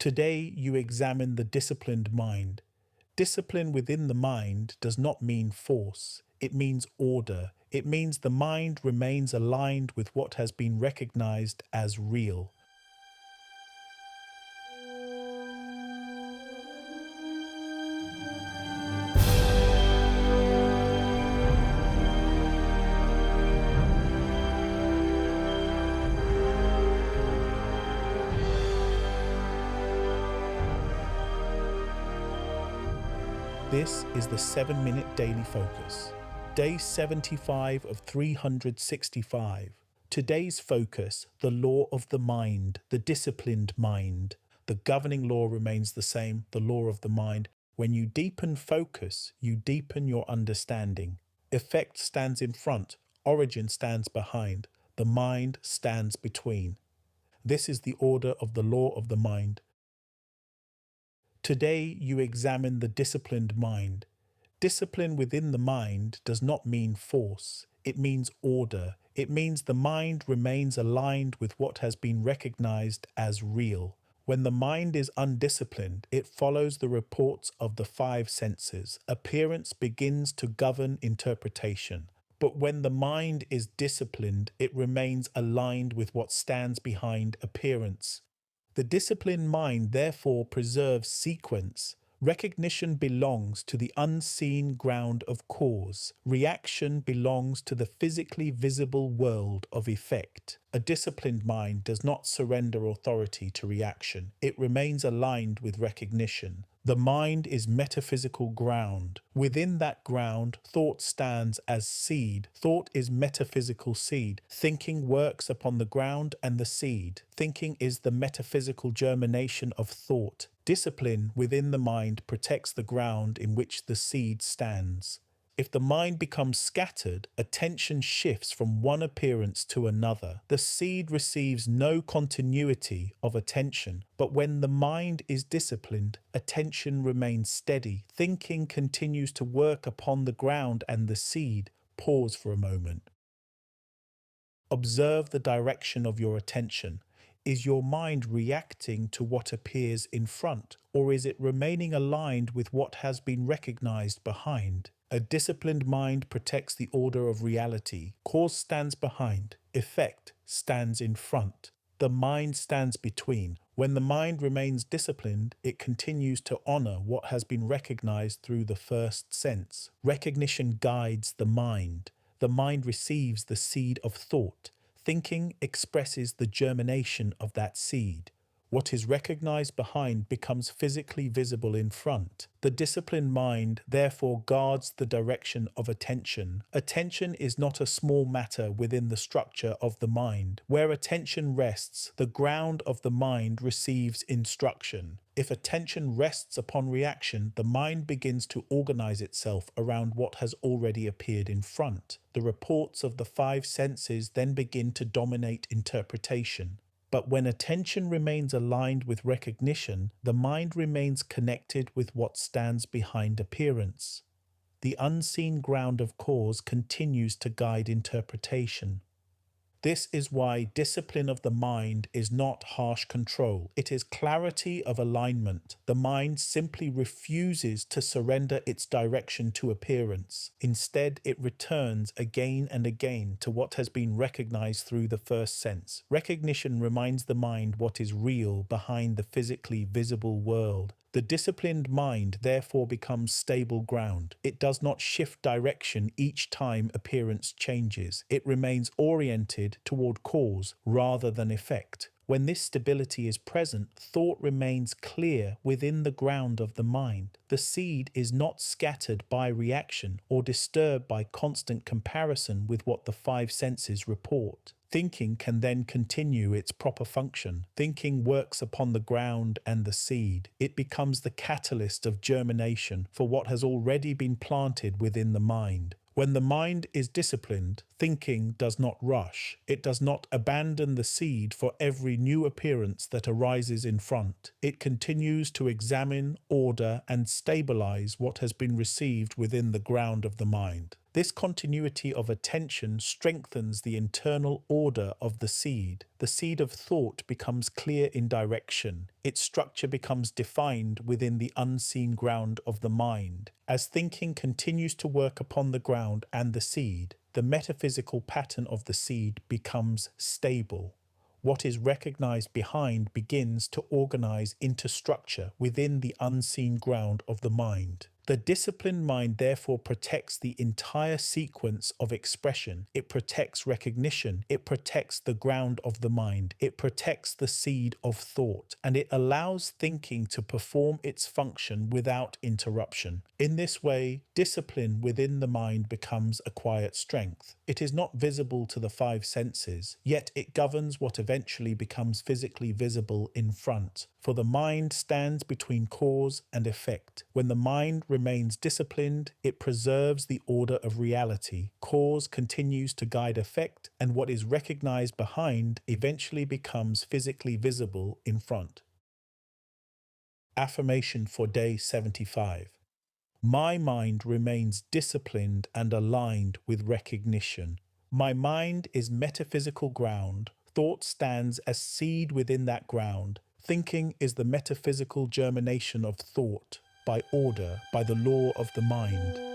Today, you examine the disciplined mind. Discipline within the mind does not mean force, it means order. It means the mind remains aligned with what has been recognized as real. This is the 7-Minute Daily Focus, day 75 of 365. Today's focus, the law of the mind, the disciplined mind. The governing law remains the same, the law of the mind. When you deepen focus, you deepen your understanding. Effect stands in front, origin stands behind, the mind stands between. This is the order of the law of the mind. Today, you examine the disciplined mind. Discipline within the mind does not mean force. It means order. It means the mind remains aligned with what has been recognized as real. When the mind is undisciplined, it follows the reports of the five senses. Appearance begins to govern interpretation. But when the mind is disciplined, it remains aligned with what stands behind appearance. The disciplined mind therefore preserves sequence. Recognition belongs to the unseen ground of cause. Reaction belongs to the physically visible world of effect. A disciplined mind does not surrender authority to reaction. It remains aligned with recognition. The mind is metaphysical ground. Within that ground, thought stands as seed. Thought is metaphysical seed. Thinking works upon the ground and the seed. Thinking is the metaphysical germination of thought. Discipline within the mind protects the ground in which the seed stands. If the mind becomes scattered, attention shifts from one appearance to another. The seed receives no continuity of attention, but when the mind is disciplined, attention remains steady. Thinking continues to work upon the ground and the seed. Pause for a moment. Observe the direction of your attention. Is your mind reacting to what appears in front, or is it remaining aligned with what has been recognized behind? A disciplined mind protects the order of reality. Cause stands behind, effect stands in front. The mind stands between. When the mind remains disciplined, it continues to honor what has been recognized through the first sense. Recognition guides the mind. The mind receives the seed of thought. Thinking expresses the germination of that seed. What is recognized behind becomes physically visible in front. The disciplined mind therefore guards the direction of attention. Attention is not a small matter within the structure of the mind. Where attention rests, the ground of the mind receives instruction. If attention rests upon reaction, the mind begins to organize itself around what has already appeared in front. The reports of the five senses then begin to dominate interpretation. But when attention remains aligned with recognition, the mind remains connected with what stands behind appearance. The unseen ground of cause continues to guide interpretation. This is why discipline of the mind is not harsh control. It is clarity of alignment. The mind simply refuses to surrender its direction to appearance. Instead, it returns again and again to what has been recognized through the first sense. Recognition reminds the mind what is real behind the physically visible world. The disciplined mind therefore becomes stable ground. It does not shift direction each time appearance changes. It remains oriented toward cause rather than effect. When this stability is present, thought remains clear within the ground of the mind. The seed is not scattered by reaction or disturbed by constant comparison with what the five senses report. Thinking can then continue its proper function. Thinking works upon the ground and the seed. It becomes the catalyst of germination for what has already been planted within the mind. When the mind is disciplined, thinking does not rush. It does not abandon the seed for every new appearance that arises in front. It continues to examine, order, and stabilize what has been received within the ground of the mind. This continuity of attention strengthens the internal order of the seed. The seed of thought becomes clear in direction. Its structure becomes defined within the unseen ground of the mind. As thinking continues to work upon the ground and the seed, the metaphysical pattern of the seed becomes stable. What is recognized behind begins to organize into structure within the unseen ground of the mind. The disciplined mind therefore protects the entire sequence of expression. It protects recognition. It protects the ground of the mind. It protects the seed of thought, and it allows thinking to perform its function without interruption. In this way, discipline within the mind becomes a quiet strength. It is not visible to the five senses, yet it governs what eventually becomes physically visible in front. For the mind stands between cause and effect. When the mind remains disciplined, it preserves the order of reality. Cause continues to guide effect, and what is recognized behind eventually becomes physically visible in front. Affirmation for day 75. My mind remains disciplined and aligned with recognition. My mind is metaphysical ground. Thought stands as seed within that ground. Thinking is the metaphysical germination of thought, by order, by the law of the mind.